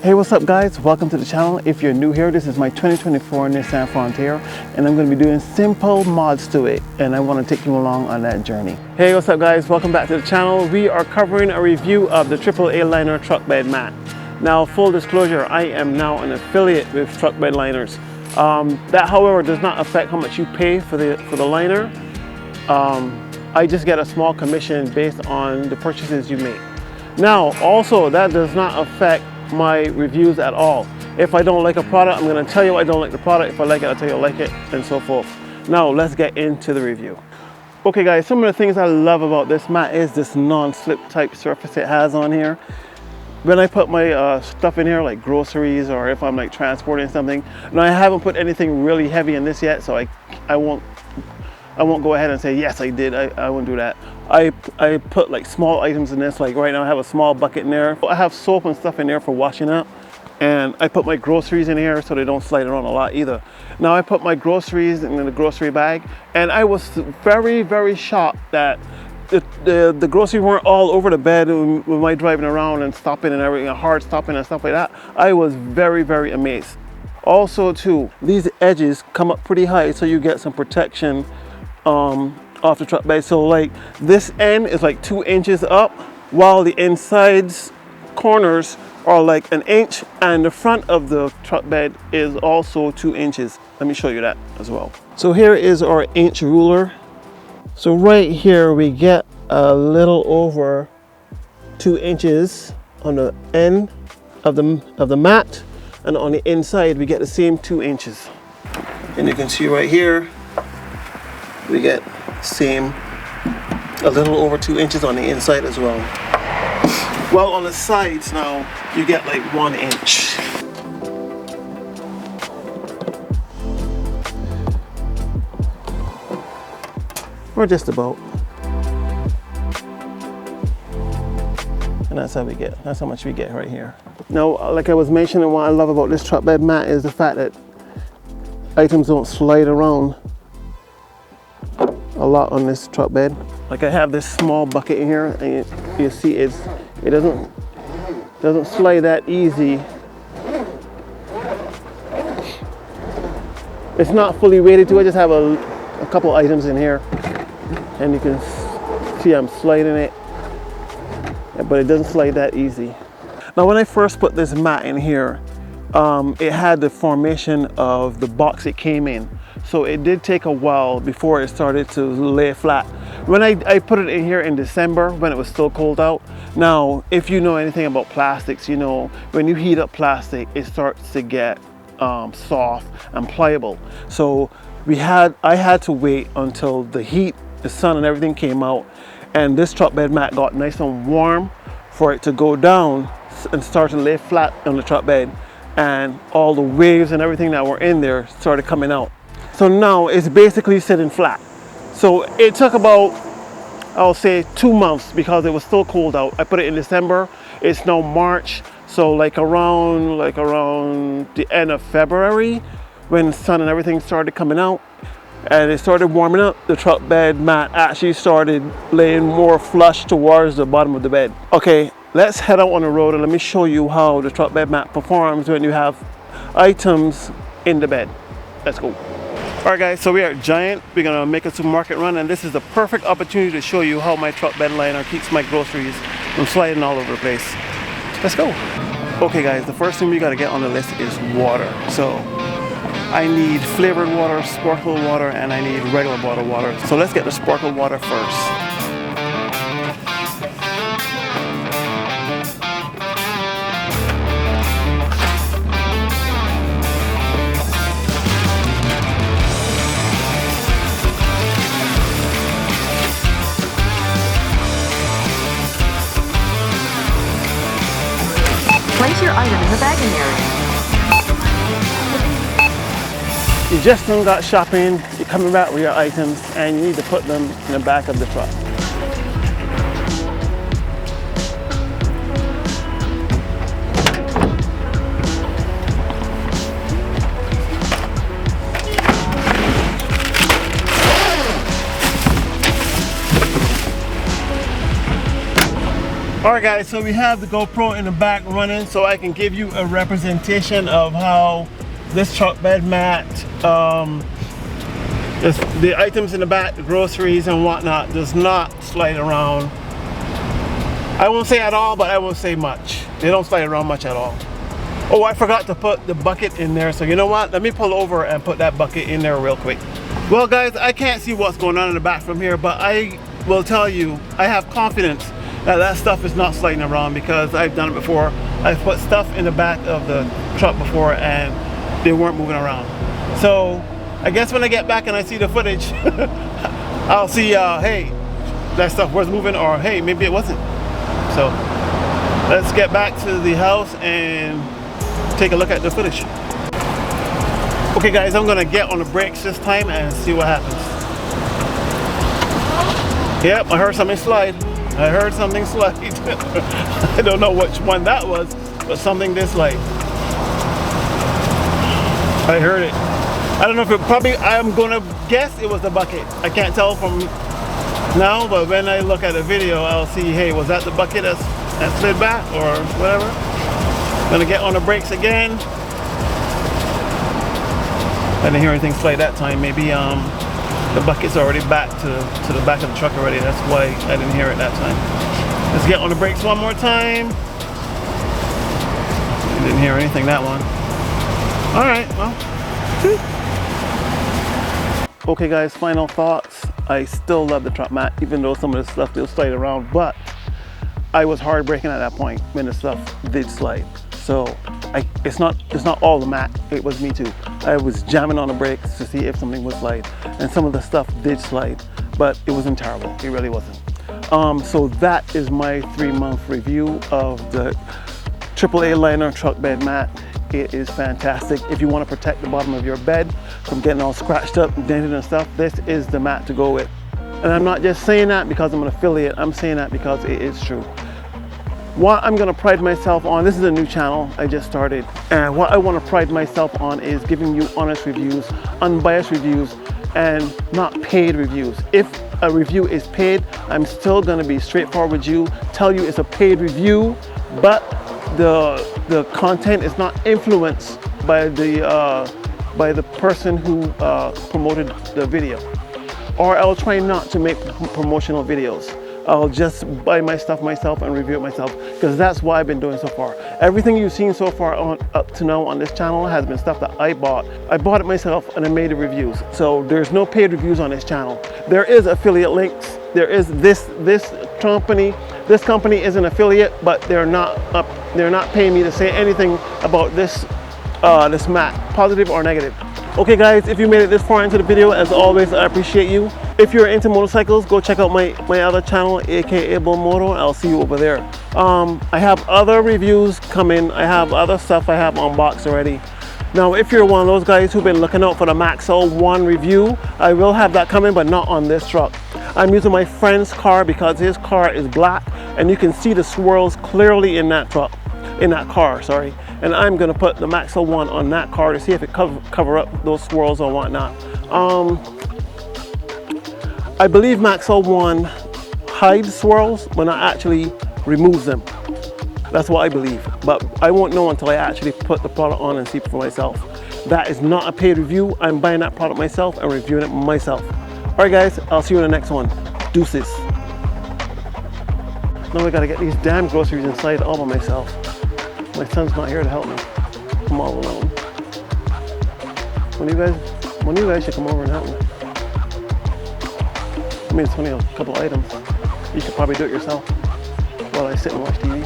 Hey, what's up guys? Welcome to the channel. If you're new here, this is my 2024 Nissan Frontier and I'm going to be doing simple mods to it and I want to take you along on that journey. Hey, what's up guys? Welcome back to the channel. We are covering a review of the TripleALiner truck bed mat. Now, full disclosure, I am now an affiliate with TripleALiners. That however does not affect how much you pay for the liner. I just get a small commission based on the purchases you make. Now also, that does not affect my reviews at all. If I don't like a product, I'm going to tell you I don't like the product. If I like it, I'll tell you I like it, and so forth. Now let's get into the review. Okay guys, some of the things I love about this mat is this non-slip type surface it has on here. When I put my stuff in here, like groceries, or if I'm like transporting something, and I haven't put anything really heavy in this yet, so I won't go ahead and say yes I did. I won't do that. I put like small items in this. Like right now I have a small bucket in there. I have soap and stuff in there for washing up, and I put my groceries in here so they don't slide around a lot either. Now I put my groceries in the grocery bag, and I was very shocked that the groceries weren't all over the bed with my driving around and stopping and everything, hard stopping and stuff like that. I was very amazed. Also too, these edges come up pretty high so you get some protection off the truck bed. So like this end is like 2 inches up, while the insides corners are like 1 inch, and the front of the truck bed is also 2 inches. Let me show you that as well. So here is our inch ruler. So right here we get a little over 2 inches on the end of the mat, and on the inside we get the same 2 inches. And you can see right here we get same, a little over 2 inches on the inside as well. Well, on the sides now you get like 1 inch. Or just about. And that's how much we get right here. Now, like I was mentioning, what I love about this truck bed mat is the fact that items don't slide around a lot on this truck bed. Like I have this small bucket in here, and you see it doesn't slide that easy. It's not fully weighted too. I just have a couple items in here, and you can see I'm sliding it, but it doesn't slide that easy. Now when I first put this mat in here, it had the formation of the box it came in. So it did take a while before it started to lay flat. When I put it in here in December, when it was still cold out. Now, if you know anything about plastics, you know when you heat up plastic, it starts to get soft and pliable. So I had to wait until the heat, the sun and everything came out, and this truck bed mat got nice and warm for it to go down and start to lay flat on the truck bed, and all the waves and everything that were in there started coming out. So now it's basically sitting flat. So it took about, I'll say 2 months, because it was still cold out. I put it in December. It's now March. So like around the end of February, when the sun and everything started coming out and it started warming up, the truck bed mat actually started laying more flush towards the bottom of the bed. Okay, let's head out on the road and let me show you how the truck bed mat performs when you have items in the bed. Let's go. Alright guys, so we are at Giant. We're gonna make a supermarket run, and this is the perfect opportunity to show you how my truck bed liner keeps my groceries from sliding all over the place. Let's go. Okay guys, the first thing we gotta get on the list is water. So I need flavored water, sparkling water, and I need regular bottled water. So let's get the sparkling water first. Place your item in the bagging area. You just done got shopping, you're coming back with your items, and you need to put them in the back of the truck. Alright guys, so we have the GoPro in the back running so I can give you a representation of how this truck bed mat, the items in the back, the groceries and whatnot, does not slide around. I won't say at all, but I won't say much. They don't slide around much at all. Oh, I forgot to put the bucket in there, so you know what? Let me pull over and put that bucket in there real quick. Well guys, I can't see what's going on in the back from here, but I will tell you, I have confidence that stuff is not sliding around because I've done it before. I've put stuff in the back of the truck before and they weren't moving around. So I guess when I get back and I see the footage, I'll see, hey, that stuff was moving, or hey, maybe it wasn't. So let's get back to the house and take a look at the footage. Okay guys, I'm gonna get on the brakes this time and see what happens. Yep, I heard something slide. I heard something slide. I don't know which one that was, but something did slide. I heard it. I don't know if it probably, I'm gonna guess it was the bucket. I can't tell from now, but when I look at the video, I'll see, hey, was that the bucket that slid back or whatever? Gonna get on the brakes again. I didn't hear anything slide that time. Maybe the bucket's already back to the back of the truck already. That's why I didn't hear it that time. Let's get on the brakes one more time. Didn't hear anything that one. All right, well. Okay guys, final thoughts. I still love the truck mat, even though some of the stuff still slide around, but I was hard braking at that point when the stuff did slide. So it's not all the mat, it was me too. I was jamming on the brakes to see if something would slide, and some of the stuff did slide, but it wasn't terrible, it really wasn't. So that is my 3-month review of the TripleALiner truck bed mat. It is fantastic. If you want to protect the bottom of your bed from getting all scratched up and dented and stuff, this is the mat to go with. And I'm not just saying that because I'm an affiliate, I'm saying that because it is true. What I'm going to pride myself on, this is a new channel I just started, and what I want to pride myself on is giving you honest reviews, unbiased reviews, and not paid reviews. If a review is paid, I'm still going to be straightforward with you, tell you it's a paid review, but the content is not influenced by the person who promoted the video. Or I'll try not to make promotional videos. I'll just buy my stuff myself and review it myself, because that's what I've been doing so far. Everything you've seen so far up to now on this channel has been stuff that I bought. I bought it myself and I made the reviews. So there's no paid reviews on this channel. There is affiliate links. There is this company. This company is an affiliate, but they're not paying me to say anything about this this mat, positive or negative. Okay guys, if you made it this far into the video, as always, I appreciate you. If you're into motorcycles, go check out my other channel, aka Bullmoto. I'll see you over there. I have other reviews coming. I have other stuff I have unboxed already. Now, if you're one of those guys who've been looking out for the Maxwell 1 review, I will have that coming, but not on this truck. I'm using my friend's car because his car is black, and you can see the swirls clearly in that truck, in that car, sorry. And I'm gonna put the Maxwell 1 on that car to see if it cover up those swirls or whatnot. I believe Maxwell 1 hides swirls when I actually removes them. That's what I believe, but I won't know until I actually put the product on and see for myself. That is not a paid review. I'm buying that product myself and reviewing it myself. All right guys, I'll see you in the next one. Deuces. Now I gotta get these damn groceries inside all by myself. My son's not here to help me. I'm all alone. One of you guys should come over and help me. I mean, it's only a couple items. You could probably do it yourself while I sit and watch TV.